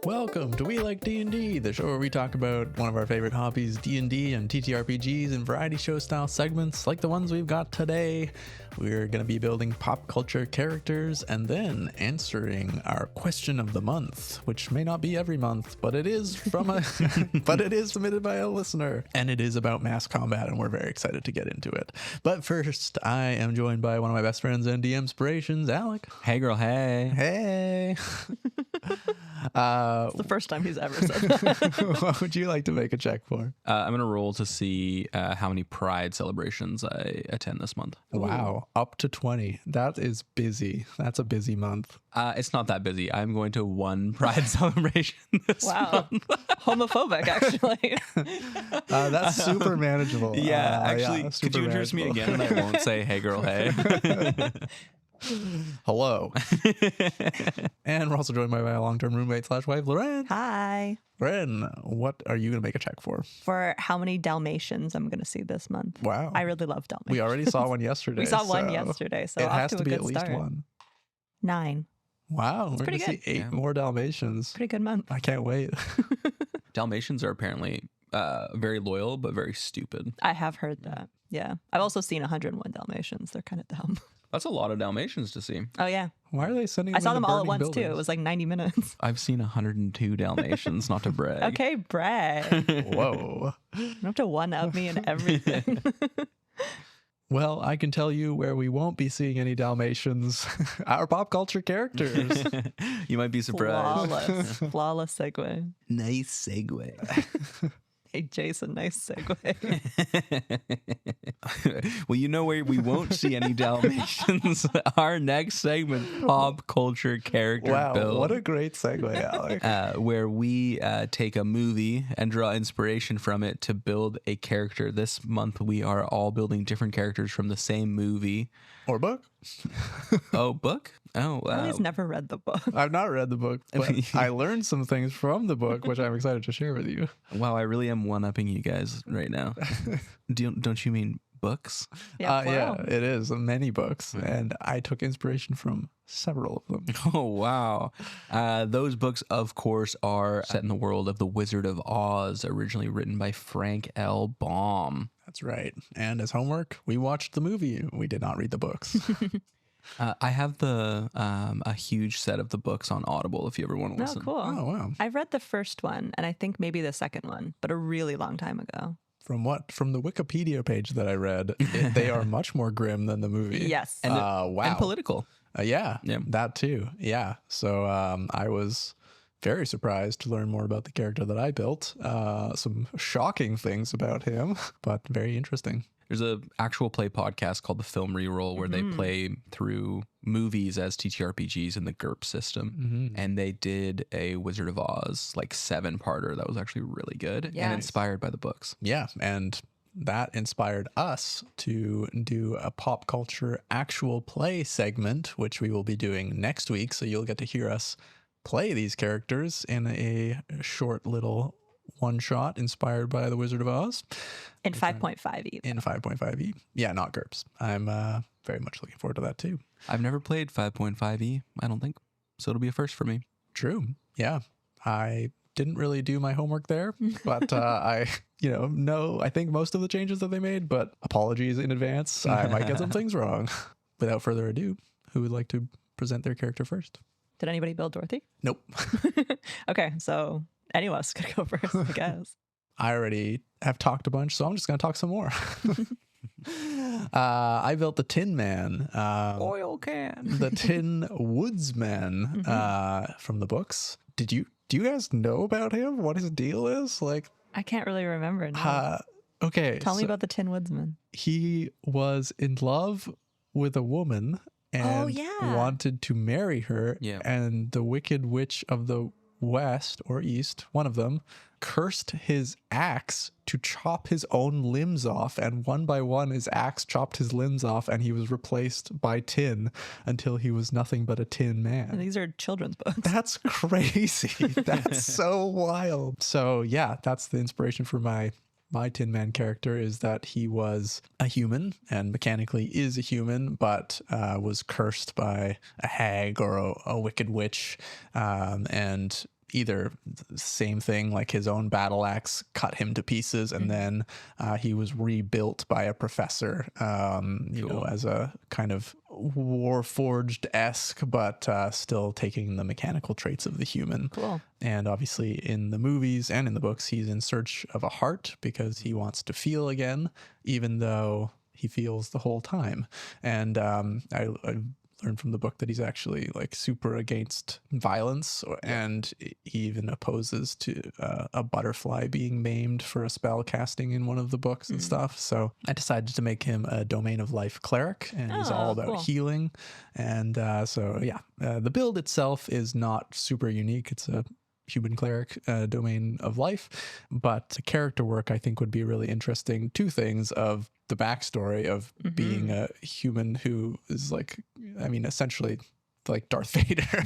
Welcome to We Like D&D, the show where we talk about one of our favorite hobbies, D&D and TTRPGs, in variety show style segments like the ones we've got today. We're going to be building pop culture characters and then answering our question of the month, which may not be every month, but it is from a but it is submitted by a listener, and it is about mass combat, and we're very excited to get into it. But first, I am joined by one of my best friends and DM inspirations, Alec. Hey girl, hey. Hey. It's the first time he's ever said that. What would you like to make a check for? I'm going to roll to see how many Pride celebrations I attend this month. Wow, up to 20. That is busy. That's a busy month. It's not that busy. I'm going to one Pride celebration this month. Homophobic, actually. That's super manageable. Actually, could super you introduce me manageable. again and I won't say hey girl, hey? Hello. And we're also joined by my long-term roommate / wife, Loren. Hi. Loren, what are you going to make a check for? For how many Dalmatians I'm going to see this month. Wow. I really love Dalmatians. We already saw one yesterday. We saw one so yesterday, so it off has to to a be good at least start. one. 9. Wow. We're going pretty to see good. 8 more Dalmatians. Pretty good month. I can't wait. Dalmatians are apparently very loyal, but very stupid. I have heard that. Yeah. I've also seen 101 Dalmatians. They're kind of dumb. That's a lot of Dalmatians to see. Oh, yeah. Why are they sending I them saw into them all at burning once, too. It buildings? was like 90 minutes. I've seen 102 Dalmatians, not to brag. Okay, brag. Whoa. You don't have to one-up me in everything. Well, I can tell you where we won't be seeing any Dalmatians. Our pop culture characters. You might be surprised. Flawless segue. Nice segue. Hey, Jason, nice segue. Well, you know where we won't see any Dalmatians. Our next segment, pop culture character Wow, build. what a great segue, Alec. Where we take a movie and draw inspiration from it to build a character. This month, we are all building different characters from the same movie. Or book. Oh, book? Oh, wow. He's never read the book. I've not read the book, but I learned some things from the book, which I'm excited to share with you. Wow, I really am one-upping you guys right now. Don't you mean books? Yeah, Yeah, plural. it is many books, and I took inspiration from several of them. Oh, wow. Those books, of course, are set in the world of The Wizard of Oz, originally written by Frank L. Baum. That's right. And as homework, we watched the movie. We did not read the books. I have a huge set of the books on Audible if you ever want to Oh, listen. cool. Oh, wow. I've read the first one, and I think maybe the second one, but a really long time ago. From the Wikipedia page that I read, they are much more grim than the movie. Yes. And wow. And political. Yeah, Yeah. that too. Yeah. So I was very surprised to learn more about the character that I built. Some shocking things about him, but very interesting. There's a actual play podcast called The Film Reroll where they play through movies as TTRPGs in the GURP system. And they did a Wizard of Oz, like 7-parter that was actually really good Yeah. and inspired by the books. Yeah, and that inspired us to do a pop culture actual play segment, which we will be doing next week. So you'll get to hear us play these characters in a short little one-shot inspired by The Wizard of Oz. In 5.5e. In 5.5e. Yeah, not GURPS. I'm very much looking forward to that too. I've never played 5.5e, I don't think. So it'll be a first for me. True. Yeah. I didn't really do my homework there, but I think most of the changes that they made, but apologies in advance. I might get some things wrong. Without further ado, who would like to present their character first? Did anybody build Dorothy? Nope. Okay, so any of us could go first, I guess. I already have talked a bunch, so I'm just going to talk some more. I built the Tin Man. Oil can. The Tin Woodsman from the books. Do you guys know about him? What his deal is? Like, I can't really remember. No. okay. Tell me about the Tin Woodsman. He was in love with a woman and yeah. wanted to marry her. Yeah. And the Wicked Witch of the West or East, one of them, cursed his axe to chop his own limbs off, and one by one his axe chopped his limbs off, and he was replaced by tin until he was nothing but a tin man. And these are children's books. That's crazy. That's so wild. So yeah, that's the inspiration for my Tin Man character, is that he was a human and mechanically is a human, but was cursed by a hag or a wicked witch, and either the same thing, like his own battle axe cut him to pieces, and then he was rebuilt by a professor, you know, as a kind of Warforged-esque, but still taking the mechanical traits of the human. Cool. And obviously in the movies and in the books, he's in search of a heart because he wants to feel again, even though he feels the whole time. And I learned from the book that he's actually like super against violence, and he even opposes to a butterfly being maimed for a spell casting in one of the books and stuff. So I decided to make him a Domain of Life cleric, and he's all about healing. And the build itself is not super unique. It's a human cleric, Domain of Life, but character work I think would be really interesting. Two things of the backstory of being a human who is like, I mean, essentially like Darth Vader,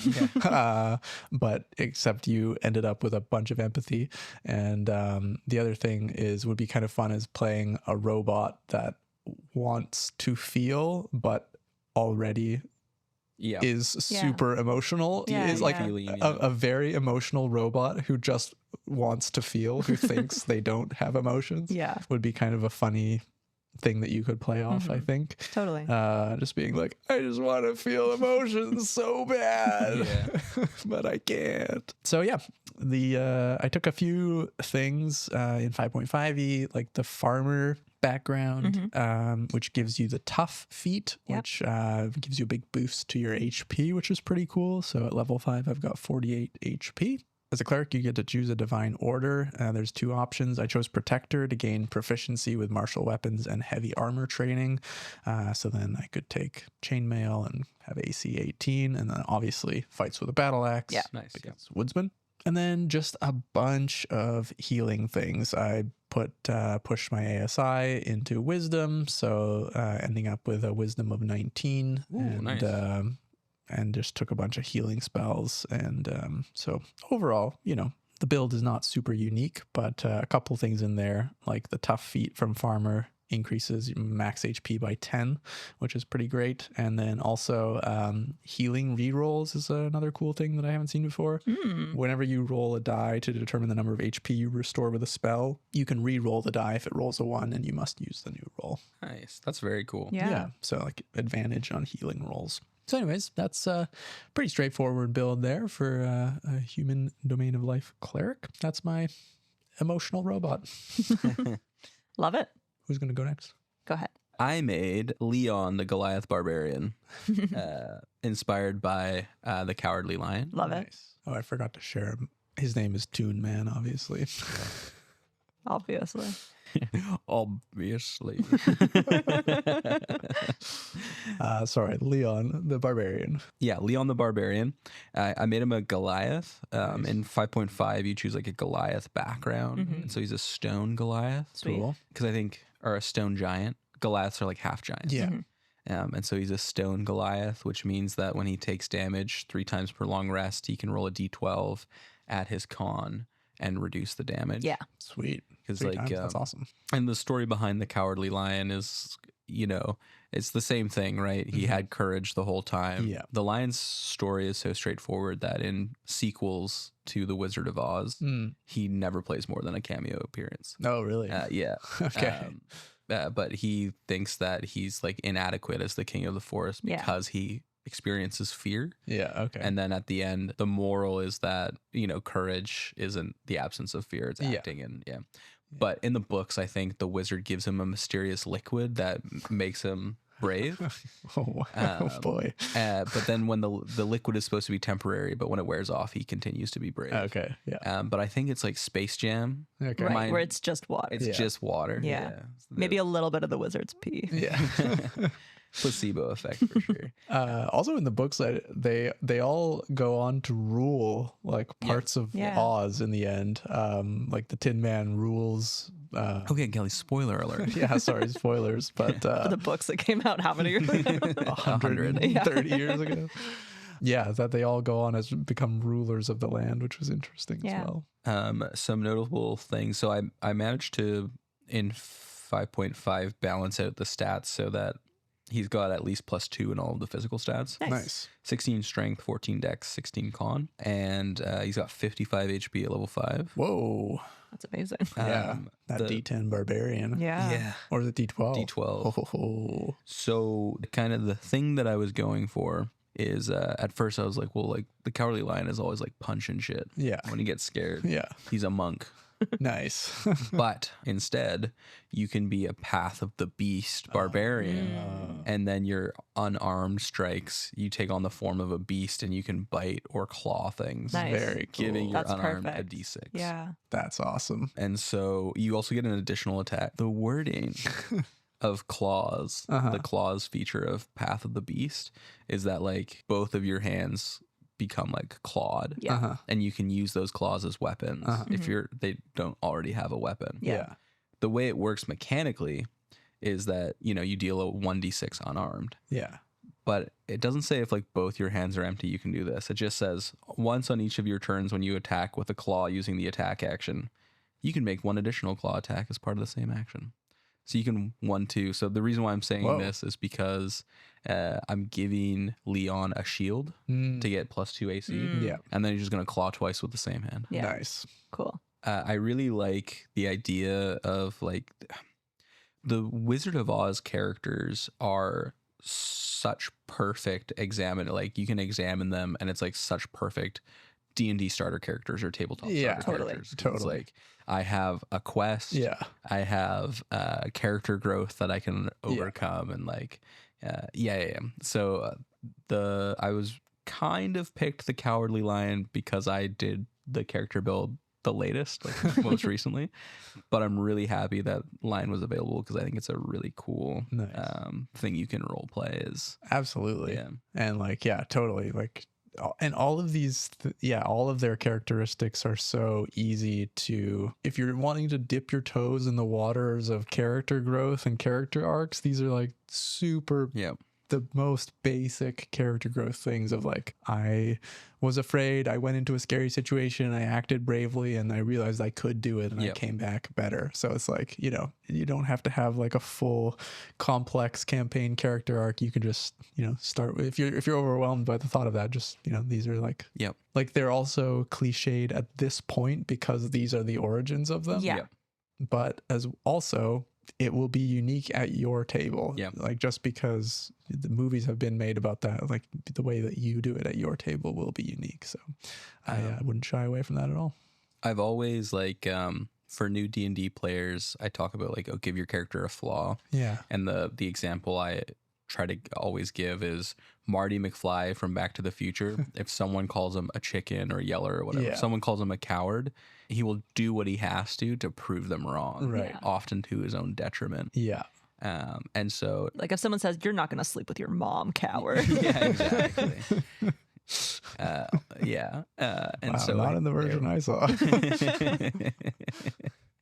but except you ended up with a bunch of empathy. And the other thing would be kind of fun is playing a robot that wants to feel, but already is super emotional. Is like a very emotional robot who just wants to feel, who thinks they don't have emotions. Would be kind of a funny thing that you could play off, I think. Totally. Just being like, I just want to feel emotions so bad, but I can't. So yeah, I took a few things in 5.5e, like the farmer background, which gives you the tough feat, which gives you a big boost to your HP, which is pretty cool. So at level 5, I've got 48 HP. As a cleric, you get to choose a divine order. There's 2 options. I chose Protector to gain proficiency with martial weapons and heavy armor training. So then I could take Chainmail and have AC 18, and then obviously fights with a battle axe. Yeah, nice. Because Woodsman. And then just a bunch of healing things. I pushed my ASI into Wisdom, so ending up with a Wisdom of 19. Ooh, nice. And just took a bunch of healing spells. And so overall, you know, the build is not super unique, but a couple things in there, like the tough feat from Farmer increases max HP by 10, which is pretty great. And then also healing rerolls is another cool thing that I haven't seen before. Whenever you roll a die to determine the number of HP you restore with a spell, you can re-roll the die if it rolls a 1, and you must use the new roll. Nice. That's very cool. Yeah. So like advantage on healing rolls. So anyways, that's a pretty straightforward build there for a human Domain of Life cleric. That's my emotional robot. Love it. Who's going to go next? Go ahead. I made Leon the Goliath Barbarian, inspired by the Cowardly Lion. Love it. Oh, I forgot to share him. His name is Toon Man, obviously. Obviously. Obviously. Sorry, Leon the Barbarian. Yeah, Leon the Barbarian. I made him a Goliath. Nice. In 5.5, you choose like a Goliath background. Mm-hmm. And so he's a stone Goliath. Sweet. Cool. Because I think, or a stone giant. Goliaths are like half giants. Yeah. And so he's a stone Goliath, which means that when he takes damage 3 times per long rest, he can roll a d12 at his con and reduce the damage. Yeah. Sweet. Because 3 like times, that's awesome. And the story behind the Cowardly Lion is, you know, it's the same thing, right? He had courage the whole time. Yeah. The lion's story is so straightforward that in sequels to The Wizard of Oz, he never plays more than a cameo appearance. Oh, really? Yeah. Okay. But he thinks that he's like inadequate as the king of the forest because he experiences fear. Yeah. Okay. And then at the end, the moral is that, you know, courage isn't the absence of fear, it's acting. And but in the books, I think the wizard gives him a mysterious liquid that makes him brave. Oh boy. But then when the liquid is supposed to be temporary, but when it wears off, he continues to be brave. Okay. Yeah. But I think it's like Space Jam. Okay. Right, where it's just water. It's just water. Yeah. Maybe a little bit of the wizard's pee. Yeah. Placebo effect for sure. Also in the books, they all go on to rule like parts of Oz in the end. Like the Tin Man rules. Okay, Kelly, spoiler alert. Yeah, sorry, spoilers. But For the books that came out how many years ago? 130 years ago. Yeah, that they all go on as become rulers of the land, which was interesting as well. Some notable things. So I managed to, in 5.5, balance out the stats so that He's got at least +2 in all of the physical stats. Nice. 16 strength, 14 dex, 16 con, and he's got 55 HP at level 5. Whoa. That's amazing. Yeah. That D10 barbarian. Yeah. Or is it D12? D12. Oh. So kind of the thing that I was going for is at first I was like, well, like the Cowardly Lion is always like punching shit. Yeah. When he gets scared. Yeah. He's a monk. Nice. But instead, you can be a Path of the Beast barbarian, and then your unarmed strikes, you take on the form of a beast, and you can bite or claw things. Nice. Very cool. Giving your That's unarmed perfect. a D6. Yeah. That's awesome. And so you also get an additional attack. The wording of claws, the claws feature of Path of the Beast, is that like both of your hands become like clawed, and you can use those claws as weapons if they don't already have a weapon. Yeah. The way it works mechanically is that you deal a 1d6 unarmed. Yeah. But it doesn't say if like both your hands are empty you can do this. It just says once on each of your turns when you attack with a claw using the attack action, you can make one additional claw attack as part of the same action. So you can 1-2. So the reason why I'm saying this is because I'm giving Leon a shield to get +2 AC. Yeah. And then you're just going to claw twice with the same hand. Yeah. Nice. Cool. I really like the idea of like the Wizard of Oz characters are such perfect like you can examine them and it's like such perfect D&D starter characters or tabletop starter characters. Totally. It's like I have a quest. Yeah. I have character growth that I can overcome and like So I was kind of picked the Cowardly Lion because I did the character build the latest, like most recently, but I'm really happy that Lion was available because I think it's a really cool thing you can role play. Absolutely. And like, yeah, totally. Like, and all of these, all of their characteristics are so easy to, if you're wanting to dip your toes in the waters of character growth and character arcs, these are like super the most basic character growth things of like, I was afraid, I went into a scary situation, I acted bravely, and I realized I could do it, and I came back better. So it's like, you don't have to have like a full complex campaign character arc. You can just, start with, if you're overwhelmed by the thought of that, just, these are like, like they're also cliched at this point because these are the origins of them. Yeah. But as also, it will be unique at your table. Yeah. Like just because the movies have been made about that, like the way that you do it at your table will be unique. So I wouldn't shy away from that at all. I've always like, for new D&D players, I talk about like, give your character a flaw. Yeah. And the example I try to always give is Marty McFly from Back to the Future. If someone calls him a chicken or yeller or whatever, if someone calls him a coward, he will do what he has to prove them wrong, right? Often to his own detriment. Yeah. And so, like if someone says you're not going to sleep with your mom, coward. yeah, exactly. And so not in the version I saw.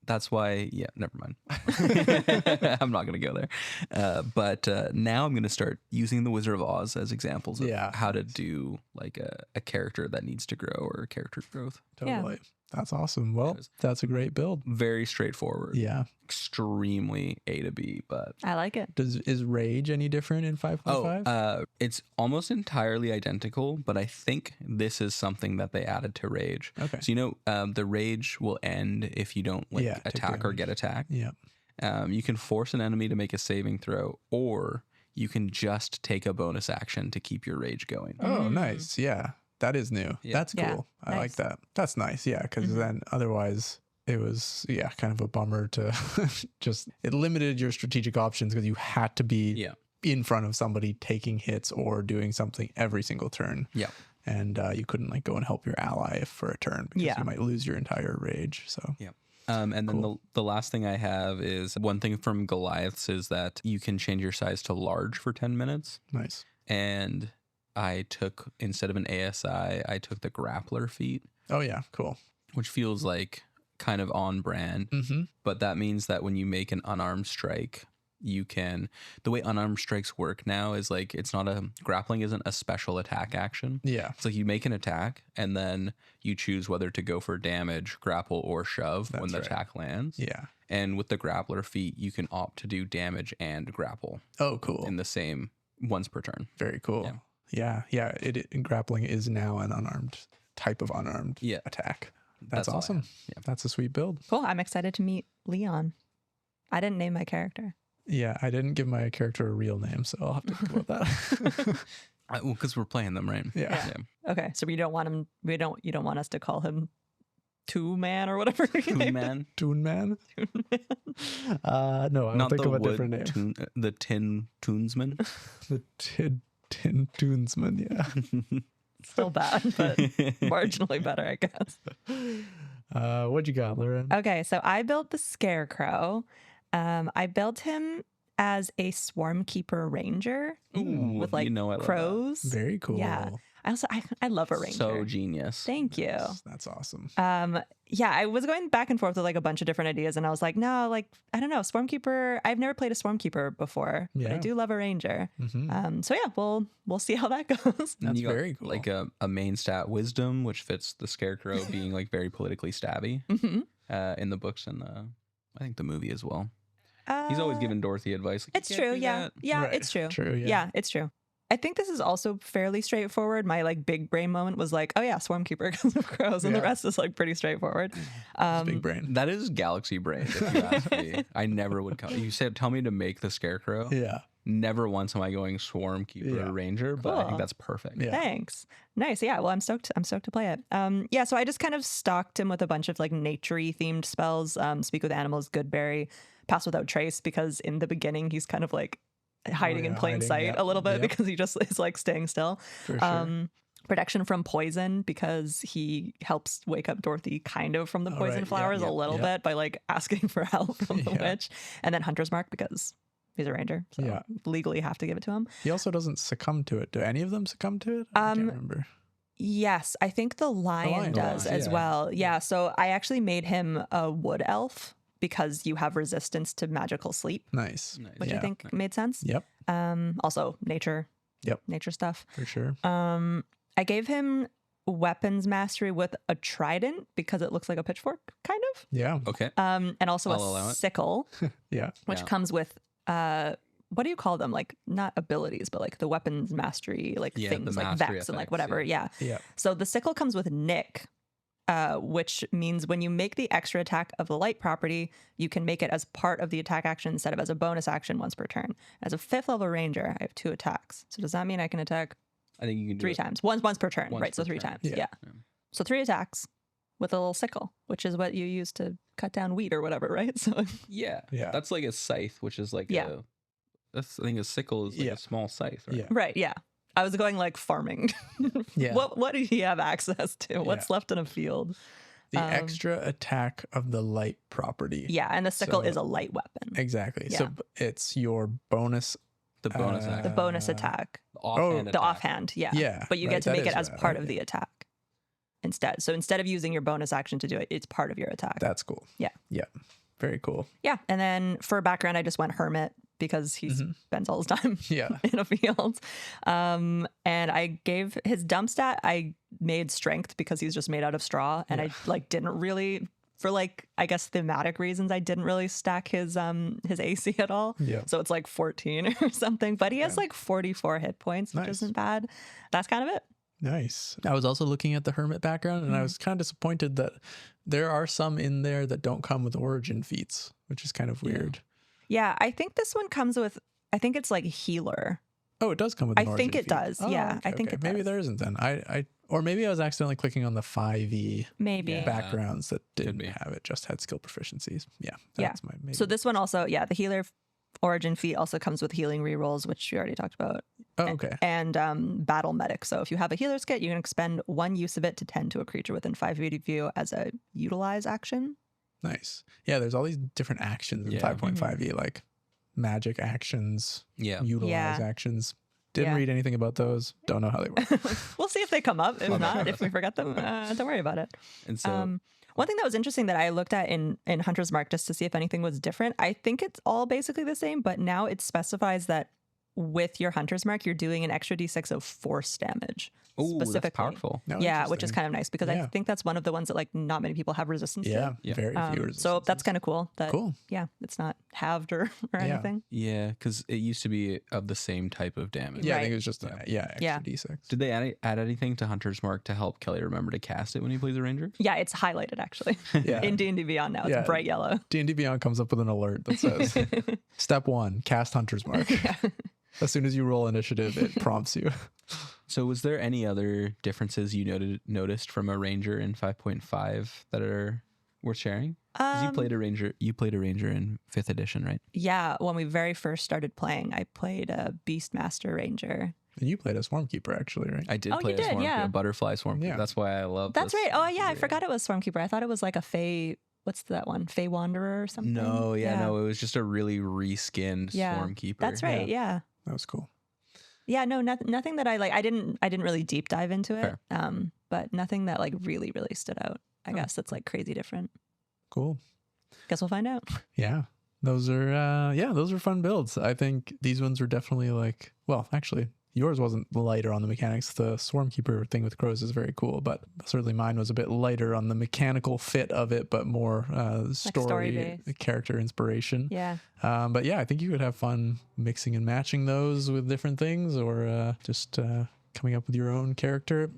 That's why, never mind. I'm not going to go there. But now I'm going to start using the Wizard of Oz as examples of how to do like a character that needs to grow or character growth. Totally. That's awesome. Well, that's a great build. Very straightforward. Yeah. Extremely A to B, but I like it. Is rage any different in 5.5? It's almost entirely identical, but I think this is something that they added to rage. Okay. So the rage will end if you don't attack or get attacked. Yeah. You can force an enemy to make a saving throw, or you can just take a bonus action to keep your rage going. Oh, nice. Yeah. That is new. Yeah. That's cool. I like that. That's nice. Yeah. Because then otherwise it was, kind of a bummer to just, it limited your strategic options because you had to be in front of somebody taking hits or doing something every single turn. Yeah. And you couldn't like go and help your ally for a turn because you might lose your entire rage. So, and then the last thing I have is one thing from Goliaths is that you can change your size to large for 10 minutes. Nice. And I took, instead of an ASI, I took the grappler feat. Oh, yeah. Cool. Which feels like kind of on brand. Mm-hmm. But that means that when you make an unarmed strike, you can, the way unarmed strikes work now is like, it's not grappling isn't a special attack action. Yeah. It's like you make an attack and then you choose whether to go for damage, grapple, or shove when the attack lands. Yeah. And with the grappler feat, you can opt to do damage and grapple. Oh, cool. In the same once per turn. Very cool. Yeah. Grappling is now an unarmed type of unarmed attack. That's awesome. Yeah. That's a sweet build. Cool. I'm excited to meet Leon. I didn't name my character. Yeah, I didn't give my character a real name, so I'll have to think about that. Well, because we're playing them, right? Yeah. Okay, so we don't want him. You don't want us to call him Two Man or whatever. Toon Man. Toon Man. No, I'll think of a different name. The Tin Toonsman. The Tin Toonsman. Yeah. Still bad, but marginally better, I guess. What you got, Lauren? Okay, so I built the Scarecrow. I built him as a Swarm Keeper Ranger with like crows. Very cool. Yeah. I love a ranger. So genius. Thank you. That's awesome. Yeah, I was going back and forth with like a bunch of different ideas, and I was like, no, like I don't know, Swarm Keeper. I've never played a Swarm Keeper before, but I do love a ranger. So yeah, we'll see how that goes. That's very cool. Like a main stat Wisdom, which fits the Scarecrow being like very politically stabby in the books and I think the movie as well. He's always giving Dorothy advice. Like, it's true. Yeah. Yeah, right. It's true. True. Yeah, it's true. I think this is also fairly straightforward. My like big brain moment was like, oh yeah, Swarm Keeper because of crows, and the rest is like pretty straightforward. Big brain. That is galaxy brain. If you ask me, I never would come. You said tell me to make the Scarecrow. Yeah. Never once am I going Swarm Keeper Ranger, but I think that's perfect. Yeah. Thanks. Nice. Yeah. Well, I'm stoked. I'm stoked to play it. Yeah. So I just kind of stocked him with a bunch of like nature-y themed spells. Speak with animals, Goodberry, pass without trace, because in the beginning he's kind of like hiding in plain sight a little bit because he just is like staying still. For sure. Protection from poison, because he helps wake up Dorothy kind of from the poison flowers a little bit by like asking for help from the witch. And then Hunter's Mark, because he's a ranger, so legally have to give it to him. He also doesn't succumb to it. Do any of them succumb to it? I can't remember. Yes, I think the lion does as well. Yeah, so I actually made him a wood elf, because you have resistance to magical sleep. Nice. Which I think made sense. Yep. Also nature. Yep. Nature stuff. For sure. I gave him weapons mastery with a trident, because it looks like a pitchfork, kind of. Yeah. Okay. And also a sickle. Which comes with what do you call them? Like not abilities, but like the weapons mastery, like things like Vex effects, and like whatever. Yeah. So the sickle comes with Nick. Which means when you make the extra attack of the light property, you can make it as part of the attack action instead of as a bonus action once per turn. As a 5th level ranger, I have 2 attacks. So does that mean I can attack? I think you can do 3 times. Once per turn, right? So 3 times. Yeah. So 3 attacks with a little sickle, which is what you use to cut down wheat or whatever, right? So yeah. That's like a scythe, which is like I think a sickle is like a small scythe, right? Right. Yeah. I was going like farming. What do you have access to? What's left in a field? The extra attack of the light property. Yeah, and the sickle is a light weapon. Exactly. Yeah. So it's your bonus. The bonus attack. The bonus attack. The offhand. Yeah. But you get to make it as part of the attack instead. So instead of using your bonus action to do it, it's part of your attack. That's cool. Yeah. Yeah. Very cool. Yeah. And then for background, I just went hermit, because he spends all his time in a field. And I gave his dump stat, I made strength, because he's just made out of straw. And I like didn't really, for like, I guess thematic reasons, I didn't really stack his AC at all. Yeah. So it's like 14 or something, but he has like 44 hit points, which isn't bad. That's kind of it. Nice. I was also looking at the hermit background, and I was kind of disappointed that there are some in there that don't come with origin feats, which is kind of weird. Yeah, I think this one comes with, I think it's like healer. Oh, it does come with an origin feat. It does. Oh, yeah, okay, I think it does. Maybe there isn't then. Or maybe I was accidentally clicking on the 5e backgrounds that didn't have it, just had skill proficiencies. Yeah. That's my maybe. So this one also, the healer origin feat also comes with healing rerolls, which we already talked about. Oh, okay. And battle medic. So if you have a healer's kit, you can expend 1 use of it to tend to a creature within 5 feet of you as a utilize action. Nice. Yeah, there's all these different actions in 5.5e, like magic actions, utilize actions. Didn't read anything about those. Don't know how they work. We'll see if they come up. If not, if we forget them, don't worry about it. And so One thing that was interesting that I looked at in Hunter's Mark just to see if anything was different, I think it's all basically the same, but now it specifies that with your Hunter's Mark, you're doing an extra d6 of force damage. Oh, that's powerful. No, Yeah, which is kind of nice because I Yeah. think that's one of the ones that like not many people have resistance to. Yeah, very few resistance. So that's kind of cool. That, Cool. Yeah, it's not halved or anything. Yeah, because it used to be of the same type of damage. Yeah, I Right. think it was just extra d6. Did they add anything to Hunter's Mark to help Kelly remember to cast it when he plays a ranger? Yeah, it's highlighted actually. Yeah. In D&D Beyond now, it's Yeah. bright yellow. D&D Beyond comes up with an alert that says, step 1, cast Hunter's Mark. As soon as you roll initiative, it prompts you. So was there any other differences you noticed from a ranger in 5.5 that are worth sharing? 'Cause you played a ranger in 5th edition, right? Yeah, when we very first started playing, I played a Beastmaster Ranger. And you played a Swarmkeeper, actually, right? I did Oh, play you a did, Swarmkeeper, yeah. a butterfly Swarmkeeper. Yeah. That's why I love That's this. right. Oh, yeah, I forgot it was Swarmkeeper. I thought it was like a Fey, what's that one? Fey Wanderer or something? No, no, it was just a really reskinned Swarmkeeper. That's right, yeah. That was cool. Yeah, no, nothing that I like. I didn't really deep dive into it. But nothing that like really, really stood out. I guess that's like crazy different. Cool. Guess we'll find out. Yeah. Those are fun builds. I think these ones were definitely like, well, actually, yours wasn't lighter on the mechanics. The Swarmkeeper thing with crows is very cool, but certainly mine was a bit lighter on the mechanical fit of it, but more story character inspiration. Yeah. But yeah, I think you could have fun mixing and matching those with different things, or just coming up with your own character.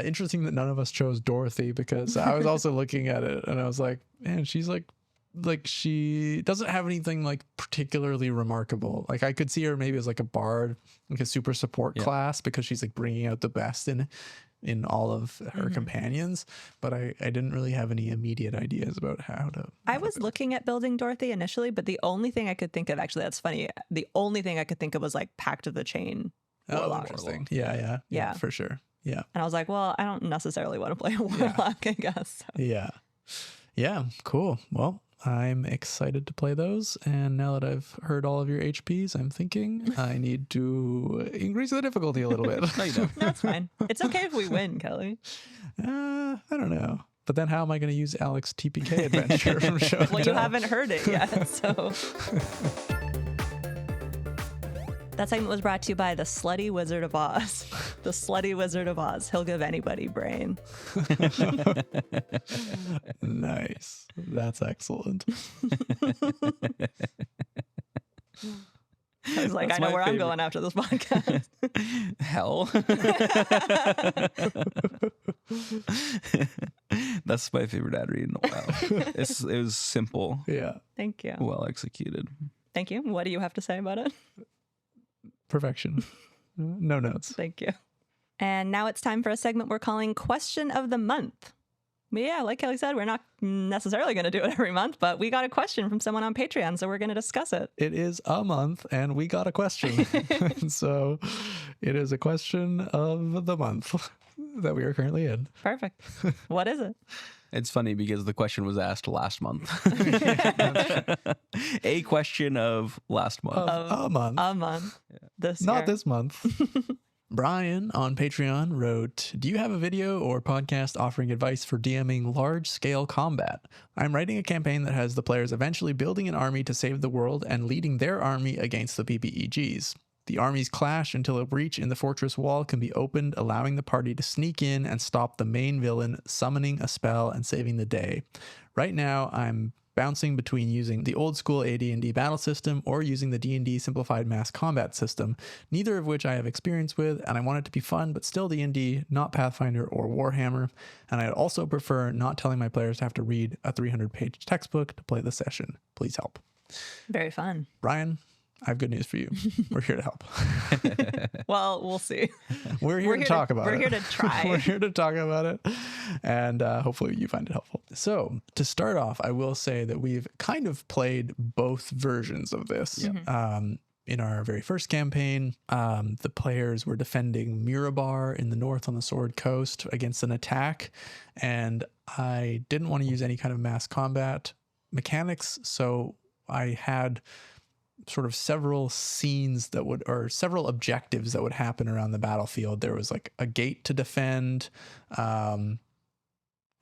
Interesting that none of us chose Dorothy, because I was also looking at it and I was like, man, she's like she doesn't have anything like particularly remarkable. Like I could see her maybe as like a bard, like a super support class, because she's like bringing out the best in all of her companions. But I didn't really have any immediate ideas about how to. I was looking at building Dorothy initially, but the only thing I could think of, actually, that's funny. The only thing I could think of was like Pact of the Chain. Oh, interesting. Yeah, for sure. Yeah. And I was like, well, I don't necessarily want to play a warlock, I guess. So. Yeah. Cool. Well, I'm excited to play those. And now that I've heard all of your HPs, I'm thinking I need to increase the difficulty a little bit. No, you don't. That's fine. It's okay if we win, Kelly. I don't know. But then how am I going to use Alex TPK adventure from Show? Well, you haven't heard it yet, so... That segment was brought to you by the Slutty Wizard of Oz. The Slutty Wizard of Oz. He'll give anybody brain. Nice. That's excellent. I was like, That's I know my where I'm favorite. going after this podcast. Hell. That's my favorite ad read in a while. It was simple, Yeah. Thank you. well executed. Thank you. What do you have to say about it? Perfection. No notes. Thank you. And now it's time for a segment we're calling Question of the Month. But yeah, like Kelly said, we're not necessarily going to do it every month, but we got a question from someone on Patreon, so we're going to discuss it. It is a month and we got a question. So it is a question of the month that we are currently in. Perfect. What is it? It's funny because the question was asked last month. A question of last month. A month. A month. This Not year. this month. Brian on Patreon wrote, do you have a video or podcast offering advice for DMing large-scale combat? I'm writing a campaign that has the players eventually building an army to save the world and leading their army against the PPEGs. The armies clash until a breach in the fortress wall can be opened, allowing the party to sneak in and stop the main villain, summoning a spell and saving the day. Right now, I'm bouncing between using the old school AD&D battle system or using the D&D simplified mass combat system, neither of which I have experience with, and I want it to be fun, but still D&D, not Pathfinder or Warhammer. And I'd also prefer not telling my players to have to read a 300-page textbook to play the session. Please help. Very fun. Brian, I have good news for you. We're here to help. Well, we'll see. We're here to talk about it. We're here to try. We're here to talk about it. And hopefully you find it helpful. So to start off, I will say that we've kind of played both versions of this. In our very first campaign, the players were defending Mirabar in the north on the Sword Coast against an attack. And I didn't want to use any kind of mass combat mechanics. So I had sort of several scenes that would, or several objectives that would happen around the battlefield. There was like a gate to defend,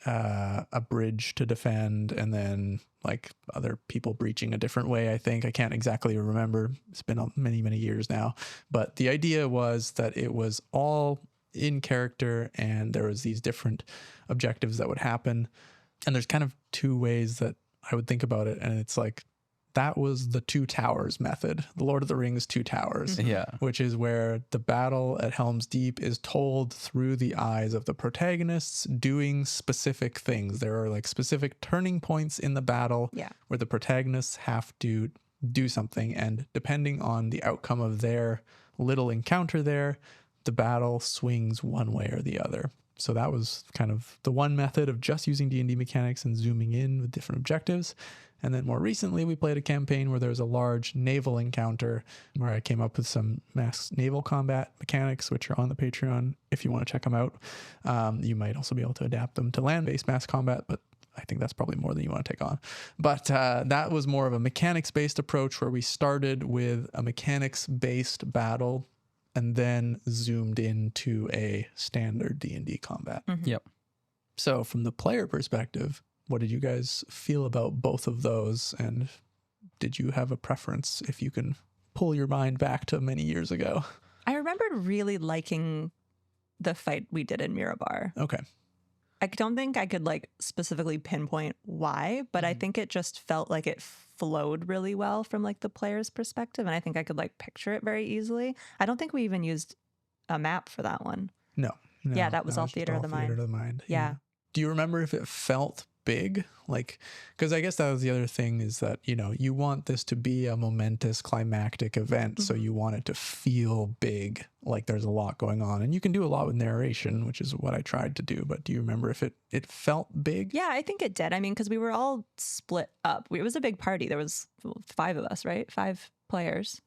a bridge to defend, and then like other people breaching a different way. I think I can't exactly remember. It's been many, many years now, but the idea was that it was all in character, and there was these different objectives that would happen. And there's kind of two ways that I would think about it, and it's like that was the Two Towers method, the Lord of the Rings Two Towers, which is where the battle at Helm's Deep is told through the eyes of the protagonists doing specific things. There are like specific turning points in the battle where the protagonists have to do something, and depending on the outcome of their little encounter there, the battle swings one way or the other. So that was kind of the one method of just using D&D mechanics and zooming in with different objectives. And then more recently, we played a campaign where there was a large naval encounter where I came up with some mass naval combat mechanics, which are on the Patreon if you want to check them out. You might also be able to adapt them to land-based mass combat, but I think that's probably more than you want to take on. But that was more of a mechanics-based approach where we started with a mechanics-based battle and then zoomed into a standard D&D combat. Yep. So from the player perspective, what did you guys feel about both of those? And did you have a preference if you can pull your mind back to many years ago? I remembered really liking the fight we did in Mirabar. Okay. I don't think I could like specifically pinpoint why, but I think it just felt like it flowed really well from like the player's perspective. And I think I could like picture it very easily. I don't think we even used a map for that one. No. Yeah, that was all Theater of the Mind. Theater of the Mind. Yeah. Do you remember if it felt big? Like, because I guess that was the other thing is that, you know, you want this to be a momentous climactic event. So you want it to feel big, like there's a lot going on. And you can do a lot with narration, which is what I tried to do. But do you remember if it felt big? Yeah, I think it did. I mean, because we were all split up. It was a big party. There was 5 of us, right? 5 players.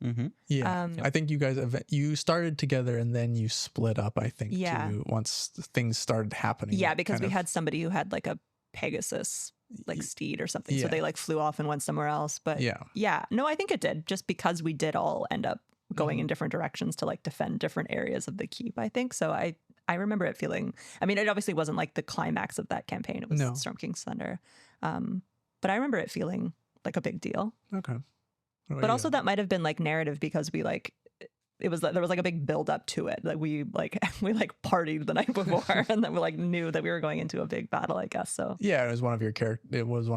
Yeah. I think you guys, you started together and then you split up, I think, too, once things started happening. Yeah, because we had somebody who had like a Pegasus like steed or something. So they like flew off and went somewhere else. But yeah, no, I think it did, just because we did all end up going in different directions to like defend different areas of the keep, I think. So I remember it feeling, I mean, it obviously wasn't like the climax of that campaign. It was Storm King's Thunder. But I remember it feeling like a big deal. Okay. But also that might have been like narrative because we like, it was there was like a big build up to it. Like we partied the night before and then we like knew that we were going into a big battle, I guess. So yeah, it was one of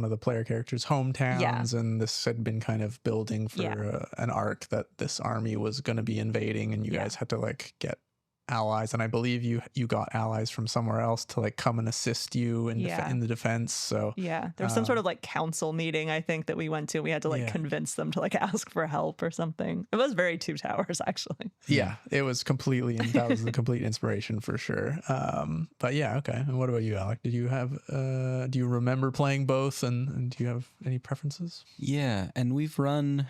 the player characters' hometowns, and this had been kind of building for an arc that this army was going to be invading, and you guys had to like get allies, and I believe you got allies from somewhere else to like come and assist you in the defense. So yeah, there was some sort of like council meeting, I think, that we went to. We had to like convince them to like ask for help or something. It was very Two Towers, actually. Yeah, it was completely, and that was the complete inspiration for sure. But yeah, okay. And what about you, Alec? Did you have do you remember playing both, and do you have any preferences? Yeah, and we've run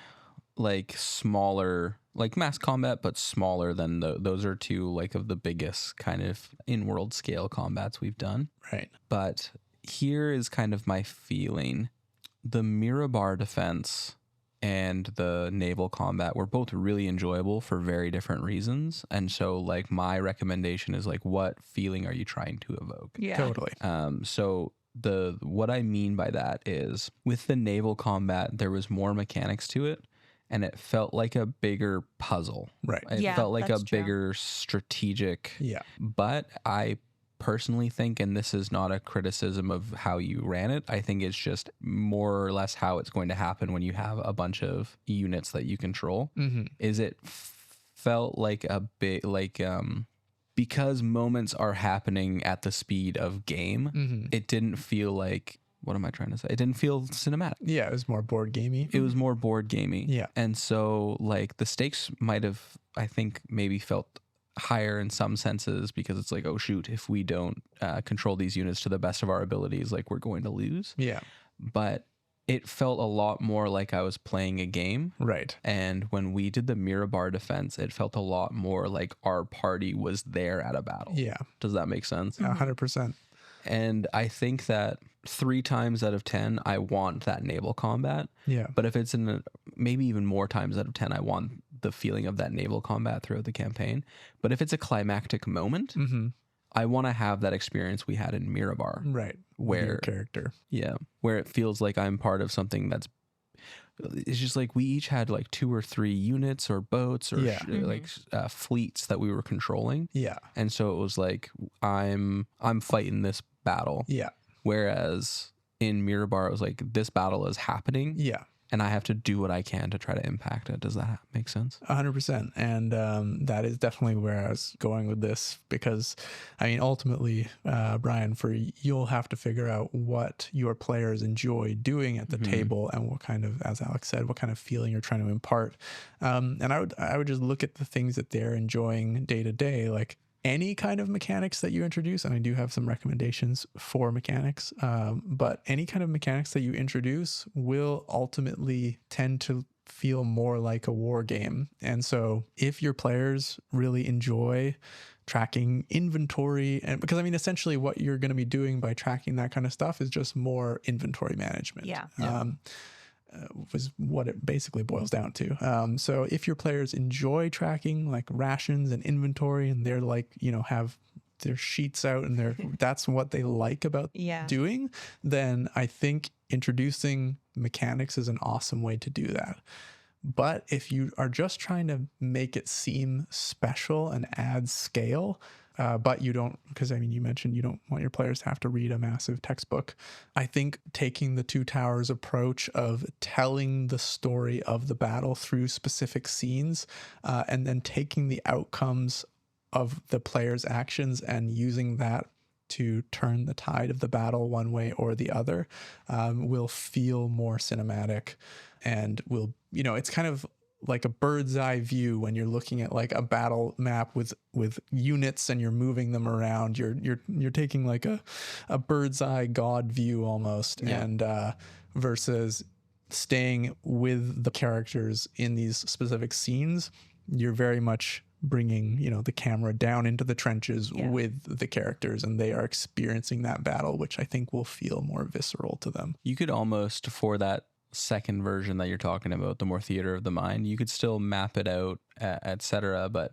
like smaller, like mass combat, but smaller than those are 2 like of the biggest kind of in-world scale combats we've done. Right. But here is kind of my feeling. The Mirabar defense and the naval combat were both really enjoyable for very different reasons. And so like my recommendation is like, what feeling are you trying to evoke? Yeah. Totally. So what I mean by that is with the naval combat, there was more mechanics to it. And it felt like a bigger puzzle. Right. It felt like a bigger strategic. Yeah. But I personally think, and this is not a criticism of how you ran it, I think it's just more or less how it's going to happen when you have a bunch of units that you control. Is it felt like a bit like because moments are happening at the speed of game, it didn't feel like, what am I trying to say? It didn't feel cinematic. Yeah, it was more board gamey. It was more board gamey. Yeah. And so like the stakes might have, I think, maybe felt higher in some senses because it's like, oh shoot, if we don't control these units to the best of our abilities, like we're going to lose. Yeah. But it felt a lot more like I was playing a game. Right. And when we did the Mirabar defense, it felt a lot more like our party was there at a battle. Yeah. Does that make sense? 100%. And I think that 3 times out of 10, I want that naval combat. Yeah. But if it's maybe even more times out of 10, I want the feeling of that naval combat throughout the campaign. But if it's a climactic moment, I want to have that experience we had in Mirabar. Right. Where your character. Yeah. Where it feels like I'm part of something that's, it's just like we each had like 2 or 3 units or boats or fleets that we were controlling. Yeah. And so it was like, I'm fighting this battle. Yeah. Whereas in Mirabar, it was like, this battle is happening. Yeah. And I have to do what I can to try to impact it. Does that make sense? 100%. And that is definitely where I was going with this, because I mean, ultimately, Brian, you'll have to figure out what your players enjoy doing at the table, and what kind of, as Alex said, what kind of feeling you're trying to impart. And I would just look at the things that they're enjoying day to day, like any kind of mechanics that you introduce, and I do have some recommendations for mechanics, but any kind of mechanics that you introduce will ultimately tend to feel more like a war game. And so if your players really enjoy tracking inventory, and because I mean, essentially what you're going to be doing by tracking that kind of stuff is just more inventory management. Yeah. Was what it basically boils down to. So if your players enjoy tracking like rations and inventory, and they're like, have their sheets out and that's what they like about doing, then I think introducing mechanics is an awesome way to do that. But if you are just trying to make it seem special and add scale, but you don't, because I mean, you mentioned you don't want your players to have to read a massive textbook. I think taking the Two Towers approach of telling the story of the battle through specific scenes, and then taking the outcomes of the players' actions and using that to turn the tide of the battle one way or the other, will feel more cinematic, and will, it's kind of like a bird's eye view when you're looking at like a battle map with units and you're moving them around. You're taking like a bird's eye god view almost, and versus staying with the characters in these specific scenes, you're very much bringing the camera down into the trenches with the characters, and they are experiencing that battle, which I think will feel more visceral to them. You could almost, for that second version that you're talking about, the more theater of the mind, you could still map it out, etc., but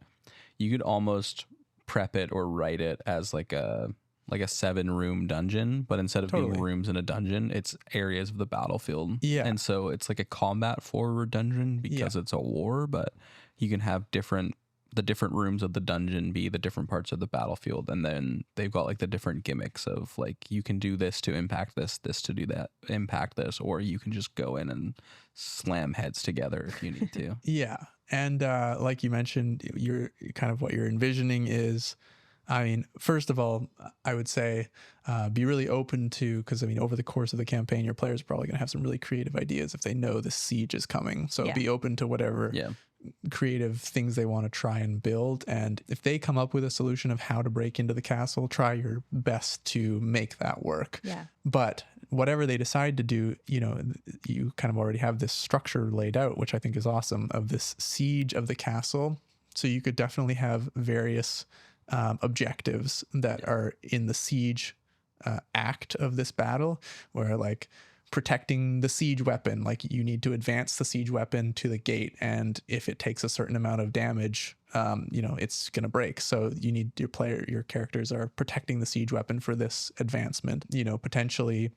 you could almost prep it or write it as like a 7-room dungeon, but instead of being rooms in a dungeon, it's areas of the battlefield. And so it's like a combat forward dungeon because it's a war, but you can have the different rooms of the dungeon be the different parts of the battlefield, and then they've got like the different gimmicks of like, you can do this to impact this to do that, impact this, or you can just go in and slam heads together if you need to. And like you mentioned, you're kind of what you're envisioning is, I mean, first of all, I would say be really open to, because I mean, over the course of the campaign, your players are probably going to have some really creative ideas if they know the siege is coming. So be open to whatever creative things they want to try and build. And if they come up with a solution of how to break into the castle, try your best to make that work. But whatever they decide to do, you kind of already have this structure laid out, which I think is awesome, of this siege of the castle. So you could definitely have various objectives that are in the siege act of this battle, where like protecting the siege weapon, like you need to advance the siege weapon to the gate, and if it takes a certain amount of damage, it's gonna break. So you need your characters are protecting the siege weapon for this advancement. Potentially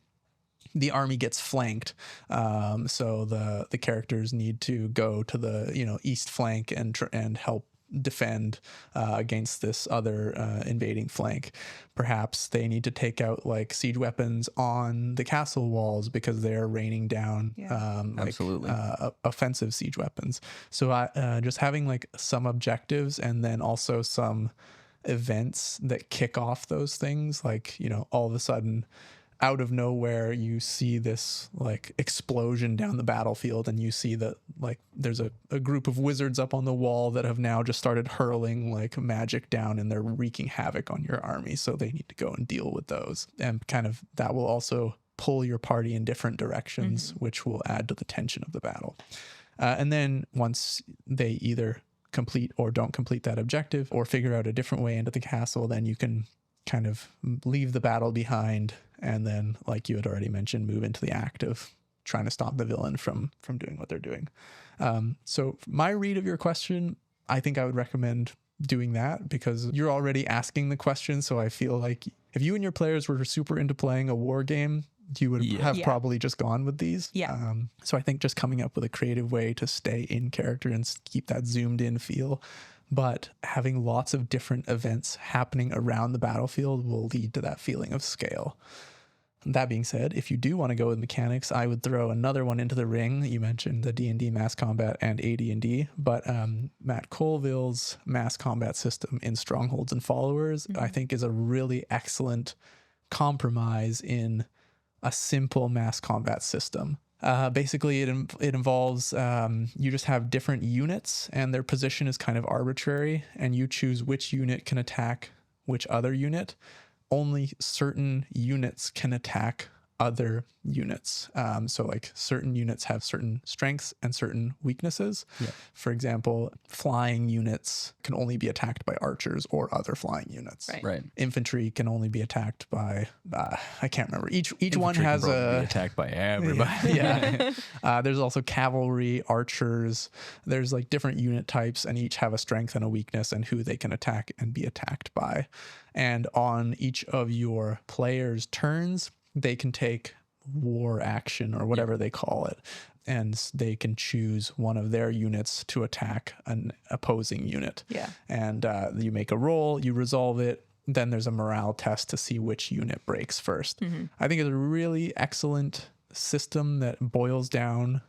the army gets flanked, so the characters need to go to the east flank and help defend against this other invading flank. Perhaps they need to take out like siege weapons on the castle walls because they're raining down Absolutely. Offensive siege weapons. So just having like some objectives, and then also some events that kick off those things, like all of a sudden out of nowhere you see this like explosion down the battlefield, and you see that like there's a group of wizards up on the wall that have now just started hurling like magic down, and they're wreaking havoc on your army, so they need to go and deal with those. And kind of that will also pull your party in different directions, which will add to the tension of the battle. And then once they either complete or don't complete that objective, or figure out a different way into the castle, then you can kind of leave the battle behind, and then, like you had already mentioned, move into the act of trying to stop the villain from doing what they're doing. So my read of your question, I think I would recommend doing that because you're already asking the question. So I feel like if you and your players were super into playing a war game, you would have probably just gone with these. Yeah. So I think just coming up with a creative way to stay in character and keep that zoomed in feel, but having lots of different events happening around the battlefield will lead to that feeling of scale. That being said, if you do want to go with mechanics, I would throw another one into the ring. You mentioned the D&D mass combat and AD&D, but Matt Colville's mass combat system in Strongholds and Followers, I think is a really excellent compromise in a simple mass combat system. Basically, it involves you just have different units and their position is kind of arbitrary, and you choose which unit can attack which other unit. Only certain units can attack other units. So like certain units have certain strengths and certain weaknesses. Yeah. For example, flying units can only be attacked by archers or other flying units. Right. Infantry can only be attacked by I can't remember. Each one Infantry has can probably a be attacked by everybody. Yeah. There's also cavalry, archers. There's like different unit types, and each have a strength and a weakness and who they can attack and be attacked by. And on each of your players' turns, they can take war action or whatever they call it, and they can choose one of their units to attack an opposing unit. Yeah. And you make a roll, you resolve it, then there's a morale test to see which unit breaks first. I think it's a really excellent system that boils down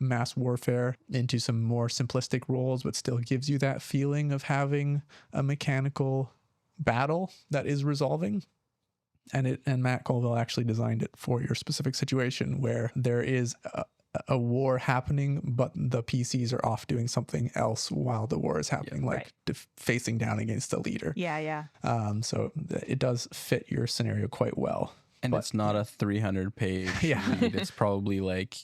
mass warfare into some more simplistic roles, but still gives you that feeling of having a mechanical battle that is resolving. And Matt Colville actually designed it for your specific situation where there is a war happening, but the PCs are off doing something else while the war is happening, facing down against the leader. Yeah. So it does fit your scenario quite well. And it's not a 300-page read. It's probably like,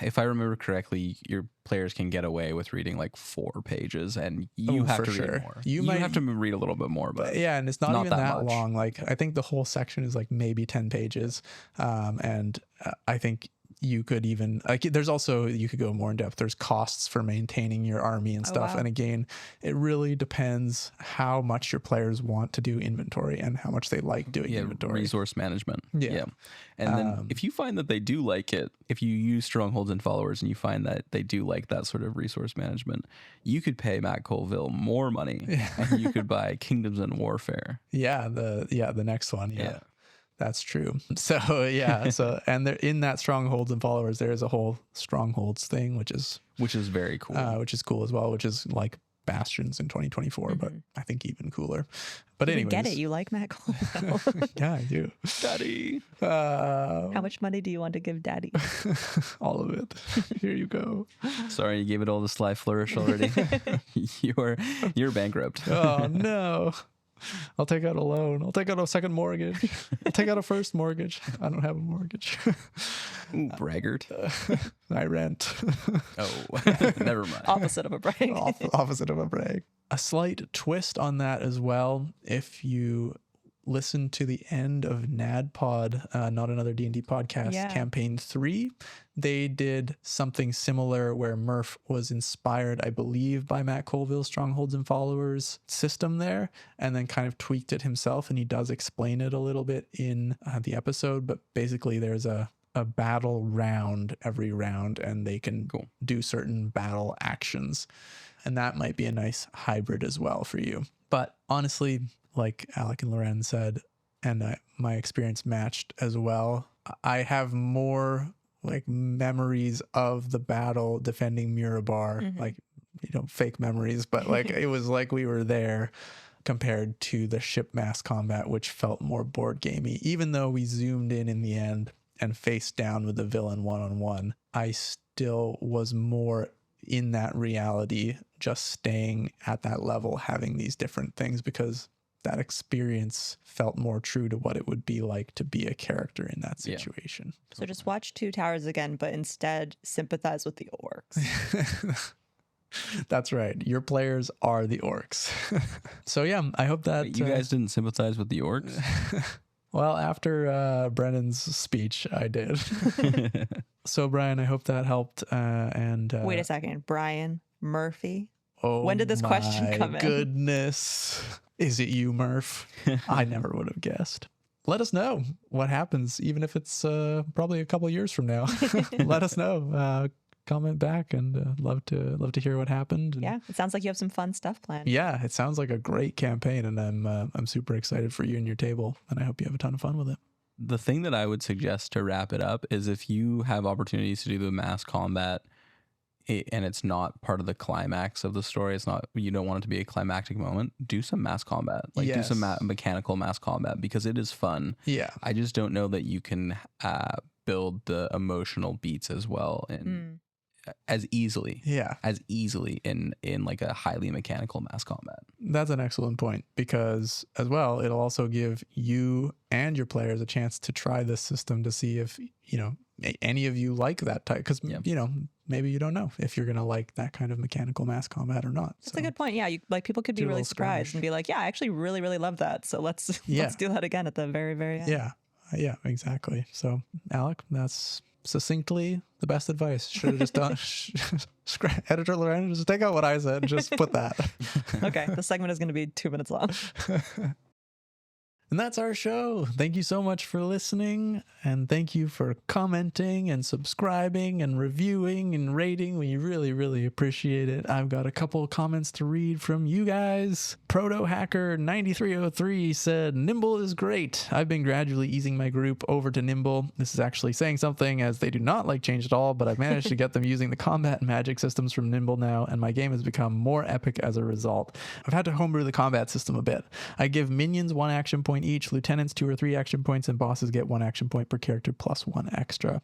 if I remember correctly, your players can get away with reading like 4 pages, and you have to read more. You might have to read a little bit more, but and it's not even that long. Like I think the whole section is like maybe 10 pages, and I think you could even there's also, you could go more in depth. There's costs for maintaining your army and stuff. Wow. And again, it really depends how much your players want to do inventory and how much they like doing inventory. Resource management. Yeah. And then if you find that they do like it, if you use Strongholds and Followers and you find that they do like that sort of resource management, you could pay Matt Colville more money and you could buy Kingdoms and Warfare. The next one. Yeah. That's true. So and there in that Strongholds and Followers, there is a whole Strongholds thing, which is very cool. Which is cool as well, which is like Bastions in 2024, but I think even cooler. But anyways, get it? You like Matt Colville? Yeah, I do. Daddy. How much money do you want to give Daddy? All of it. Here you go. Sorry, you gave it all the sly flourish already. You're bankrupt. Oh no. I'll take out a loan. I'll take out a second mortgage. I'll take out a first mortgage. I don't have a mortgage. Ooh, braggart. I rent. Oh, never mind. Opposite of a brag. Opposite of a brag. A slight twist on that as well. If you listen to the end of NADPod, Not Another D&D Podcast, Campaign 3, they did something similar where Murph was inspired, I believe, by Matt Colville's Strongholds and Followers system there, and then kind of tweaked it himself, and he does explain it a little bit in the episode, but basically there's a battle round every round, and they can do certain battle actions, and that might be a nice hybrid as well for you. But honestly, like Alec and Loren said, and my experience matched as well, I have more like memories of the battle defending Mirabar, like, fake memories, but like it was like we were there, compared to the ship mass combat, which felt more board gamey. Even though we zoomed in the end and faced down with the villain one-on-one, I still was more in that reality, just staying at that level, having these different things, because that experience felt more true to what it would be like to be a character in that situation. So just watch Two Towers again, but instead sympathize with the orcs. That's right. Your players are the orcs. So yeah, I hope that... Wait, you guys didn't sympathize with the orcs? Well, after Brennan's speech, I did. So Brian, I hope that helped. And wait a second. Brian Murphy? Oh, when did this question come in? Goodness. Is it you, Murph? I never would have guessed. Let us know what happens, even if it's probably a couple years from now. Let us know. Comment back, and love to hear what happened. And yeah, it sounds like you have some fun stuff planned. yeah, it sounds like a great campaign, and I'm super excited for you and your table, and I hope you have a ton of fun with it. The thing that I would suggest to wrap it up is if you have opportunities to do the mass combat, and it's not part of the climax of the story, it's not, you don't want it to be a climactic moment, do some mass combat, like Yes. do some mechanical mass combat, because it is fun. Yeah. I just don't know that you can build the emotional beats as well and as easily in like a highly mechanical mass combat. That's an excellent point, because as well, it'll also give you and your players a chance to try this system to see if, any of you like that type, because, maybe you don't know if you're going to like that kind of mechanical mass combat or not. That's a good point. Yeah. People could be really surprised and be like, yeah, I actually really, really love that. So let's do that again at the very, very end. Yeah. Yeah, exactly. So Alec, that's succinctly the best advice. Should have just done editor Lorraine, just take out what I said, just put that. Okay, the segment is going to be 2 minutes long. And that's our show. Thank you so much for listening, and thank you for commenting and subscribing and reviewing and rating. We really, really appreciate it. I've got a couple of comments to read from you guys. Proto Hacker 9303 said, Nimble is great. I've been gradually easing my group over to Nimble. This is actually saying something, as they do not like change at all, but I've managed to get them using the combat and magic systems from Nimble now, and my game has become more epic as a result. I've had to homebrew the combat system a bit. I give minions 1 action point each, lieutenants 2 or 3 action points, and bosses get 1 action point per character plus 1 extra.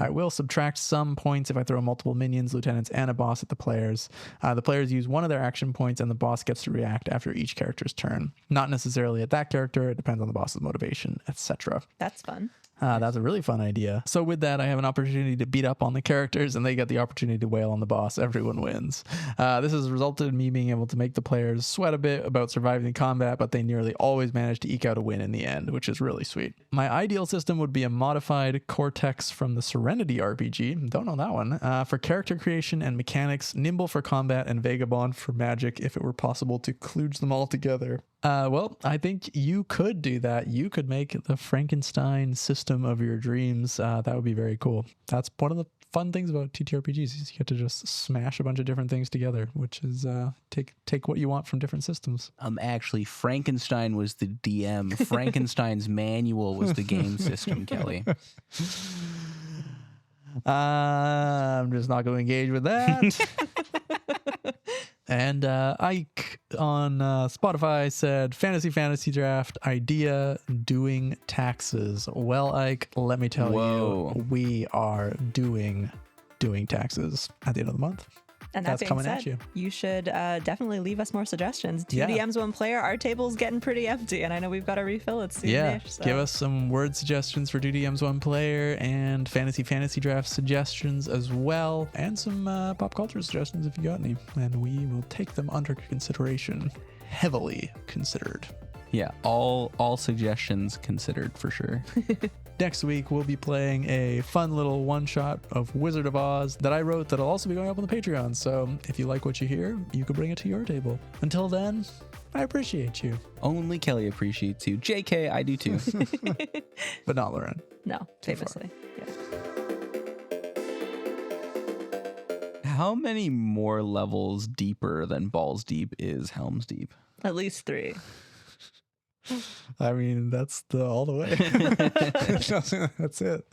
I will subtract some points if I throw multiple minions, lieutenants, and a boss at the players. The players use 1 of their action points, and the boss gets to react after each character's turn. Not necessarily at that character, it depends on the boss's motivation, etc. That's fun. That's a really fun idea. So with that, I have an opportunity to beat up on the characters, and they get the opportunity to wail on the boss. Everyone wins. This has resulted in me being able to make the players sweat a bit about surviving combat, but they nearly always manage to eke out a win in the end, which is really sweet. My ideal system would be a modified Cortex from the Serenity RPG. Don't know that one. For character creation and mechanics, Nimble for combat, and Vagabond for magic, if it were possible to kludge them all together. Well, I think you could do that. You could make the Frankenstein system of your dreams. That would be very cool. That's one of the fun things about TTRPGs is you get to just smash a bunch of different things together, which is take what you want from different systems. Actually, Frankenstein was the DM. Frankenstein's manual was the game system, Kelly. I'm just not going to engage with that. And Ike on Spotify said, Fantasy Draft idea, doing taxes. Well, Ike, let me tell you, we are doing taxes at the end of the month. And that being said, you should definitely leave us more suggestions. 2 DMs, 1 player. Our table's getting pretty empty, and I know we've got to refill it soon. Yeah, give us some word suggestions for 2 DMs, 1 player, and fantasy draft suggestions as well, and some pop culture suggestions if you got any, and we will take them under consideration. Heavily considered. Yeah, all suggestions considered for sure. Next week, we'll be playing a fun little one-shot of Wizard of Oz that I wrote that'll also be going up on the Patreon. So if you like what you hear, you can bring it to your table. Until then, I appreciate you. Only Kelly appreciates you. JK, I do too. But not Lauren. No, famously. Yeah. How many more levels deeper than Balls Deep is Helm's Deep? At least 3. I mean, that's all the way. That's it.